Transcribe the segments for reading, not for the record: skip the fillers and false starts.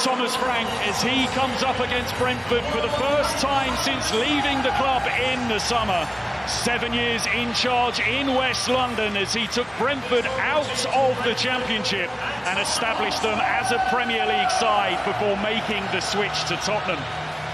Thomas Frank as he comes up against Brentford for the first time since leaving the club in the summer. 7 years in charge in West London as he took Brentford out of the Championship and established them as a Premier League side before making the switch to Tottenham.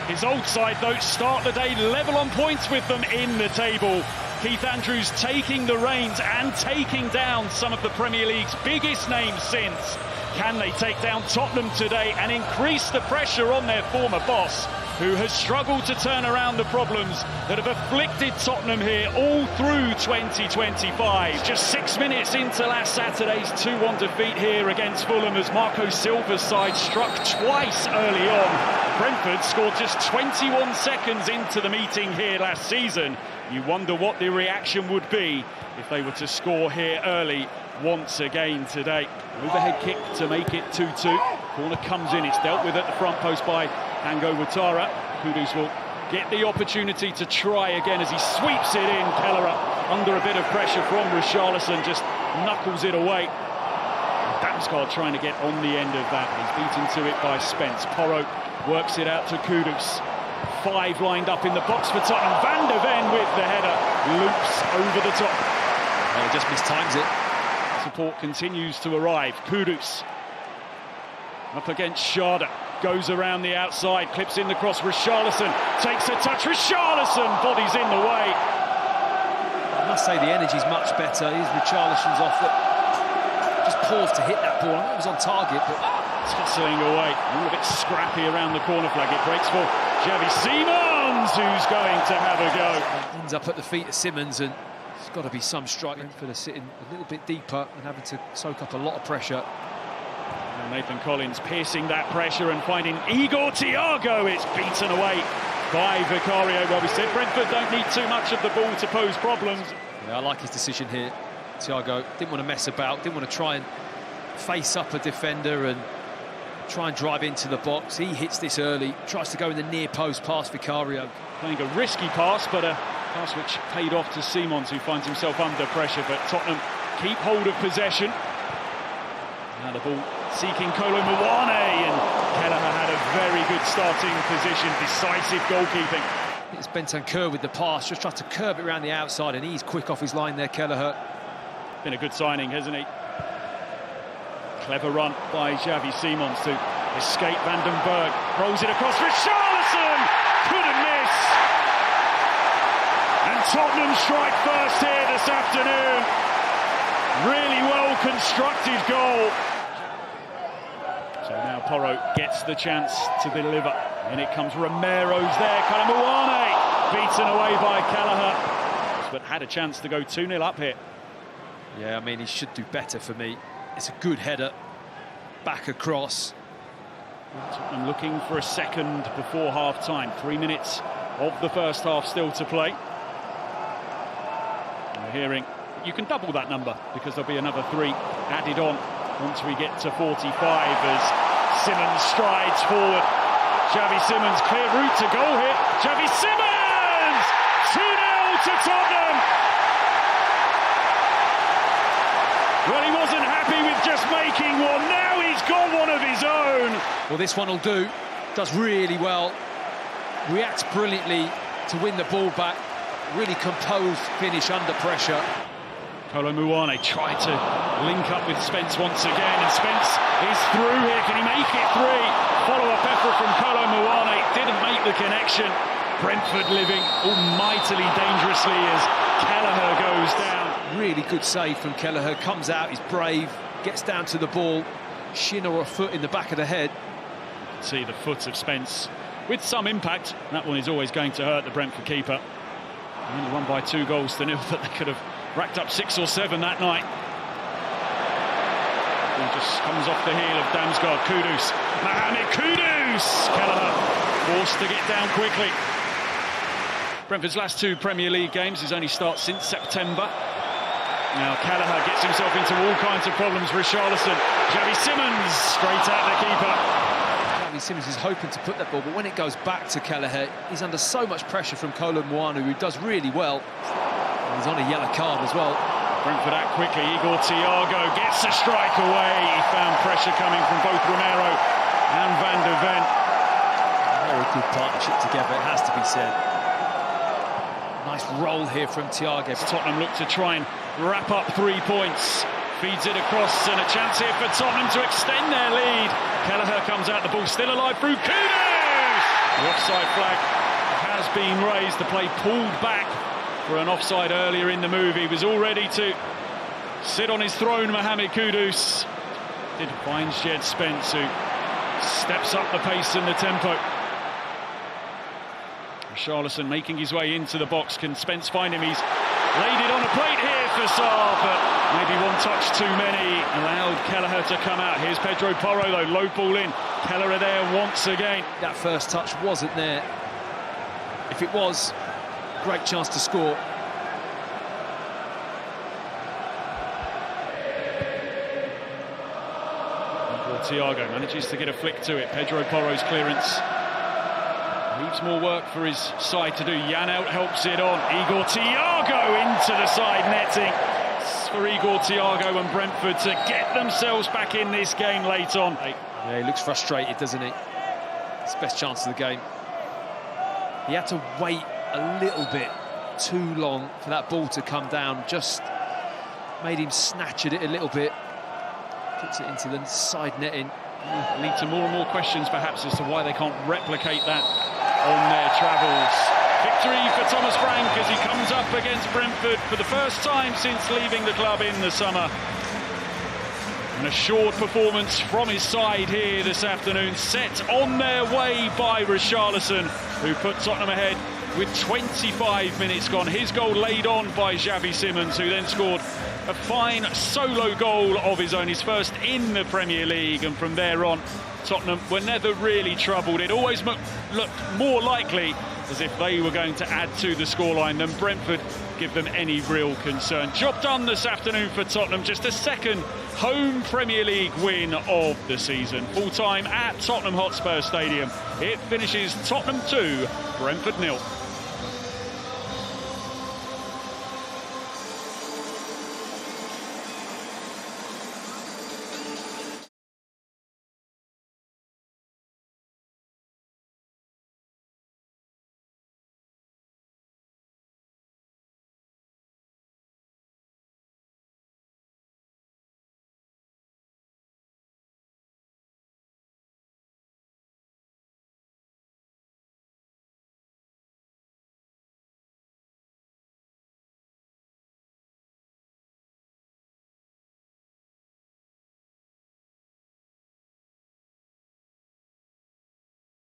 His old side, though, start the day level on points with them in the table. Keith Andrews taking the reins and taking down some of the Premier League's biggest names since. Can they take down Tottenham today and increase the pressure on their former boss, who has struggled to turn around the problems that have afflicted Tottenham here all through 2025? Just 6 minutes into last Saturday's 2-1 defeat here against Fulham as Marco Silva's side struck twice early on. Brentford scored just 21 seconds into the meeting here last season. You wonder what the reaction would be if they were to score here early once again today. Overhead kick to make it 2-2. Corner comes in, it's dealt with at the front post by Dango Ouattara. Kudus will get the opportunity to try again as he sweeps it in. Kelleher under a bit of pressure from Richarlison, just knuckles it away. Damsgaard trying to get on the end of that. He's beaten to it by Spence. Porro works it out to Kudus. 5 lined up in the box for Tottenham. Van der Ven with the header, loops over the top. Well, he just mistimes it. Support continues to arrive. Kudus up against Schade, goes around the outside, clips in the cross. Richarlison takes a touch. Richarlison, body's in the way. I must say the energy's much better. Here's Richarlison's off that. Just paused to hit that ball. I think it was on target, but tussling away. A bit scrappy around the corner flag. It breaks for Xavi Simons, who's going to have a go. Ends up at the feet of Simons, and there's got to be some striking for the sitting a little bit deeper and having to soak up a lot of pressure. And Nathan Collins piercing that pressure and finding Igor Thiago. It's beaten away by Vicario. Well, we said Brentford don't need too much of the ball to pose problems. Yeah, I like his decision here. Thiago didn't want to mess about, didn't want to try and face up a defender and try and drive into the box. He hits this early, tries to go in the near post past Vicario. Playing a risky pass, but a pass which paid off to Simons, who finds himself under pressure. But Tottenham keep hold of possession. Now the ball seeking Kolo Muane, and Kelleher had a very good starting position, decisive goalkeeping. It's Bentancur with the pass, just tried to curve it around the outside, and he's quick off his line there, Kelleher. Been a good signing, hasn't he? Clever run by Xavi Simons to escape Van den Berg. Rolls it across. Richarlison couldn't miss. And Tottenham strike first here this afternoon. Really well constructed goal. So now Porro gets the chance to deliver. And it comes Romero's there. Kolomuane beaten away by Kelleher. But had a chance to go 2-0 up here. Yeah, I mean, he should do better for me. It's a good header, back across. I'm looking for a second before half-time. 3 minutes of the first half still to play. We're hearing you can double that number because there'll be another 3 added on once we get to 45 as Simons strides forward. Xavi Simons, clear route to goal here. Xavi Simons! 2-0 to Tottenham! Well, he wasn't happy with just making one. Now he's got one of his own. Well, this one will do. Does really well. Reacts brilliantly to win the ball back. Really composed finish under pressure. Kolo Muane tried to link up with Spence once again, and Spence is through here. Can he make it 3? Follow-up effort from Kolo Muane. Didn't make the connection. Brentford living almightily dangerously as Kelleher goes down. Really good save from Kelleher. Comes out, he's brave, gets down to the ball. Shin or a foot in the back of the head. You can see the foot of Spence with some impact. That one is always going to hurt the Brentford keeper. They only won by 2 goals to 0, but they could have racked up 6 or 7 that night. He just comes off the heel of Damsgaard. Kudus. Mohamed Kudus! Kelleher forced to get down quickly. Brentford's last 2 Premier League games, his only start since September. Now Kelleher gets himself into all kinds of problems. Richarlison, Xavi Simons, straight at the keeper. Xavi Simons is hoping to put that ball, but when it goes back to Kelleher, he's under so much pressure from Kolo Muane, who does really well. And he's on a yellow card as well. Brentford out quickly. Igor Thiago gets a strike away. He found pressure coming from both Romero and Van partnership together, it has to be said. Nice roll here from Thiago. Tottenham look to try and wrap up 3 points. Feeds it across, and a chance here for Tottenham to extend their lead. Kelleher comes out, the ball still alive through Kudus! The offside flag has been raised. The play pulled back for an offside earlier in the move. He was all ready to sit on his throne, Mohamed Kudus. It finds Jed Spence, who steps up the pace and the tempo. Richarlison making his way into the box. Can Spence find him? He's laid it on a plate here for Sarr, but maybe one touch too many. Allowed Kelleher to come out. Here's Pedro Porro, though. Low ball in. Kelleher there once again. That first touch wasn't there. If it was, great chance to score. Thiago manages to get a flick to it. Pedro Porro's clearance leaves more work for his side to do. Janelt helps it on. Igor Thiago into the side netting. It's for Igor Thiago and Brentford to get themselves back in this game late on. Yeah, he looks frustrated, doesn't he? It's the best chance of the game. He had to wait a little bit too long for that ball to come down. Just made him snatch at it a little bit. Puts it into the side netting. Lead to more and more questions, perhaps, as to why they can't replicate that on their travels. Victory for Thomas Frank as he comes up against Brentford for the first time since leaving the club in the summer. An assured performance from his side here this afternoon, set on their way by Richarlison, who put Tottenham ahead with 25 minutes gone. His goal laid on by Xavi Simons, who then scored a fine solo goal of his own, his first in the Premier League, and from there on, Tottenham were never really troubled. It always looked more likely as if they were going to add to the scoreline than Brentford give them any real concern. Job done this afternoon for Tottenham, just a second home Premier League win of the season. Full time at Tottenham Hotspur Stadium. It finishes Tottenham 2, Brentford 0.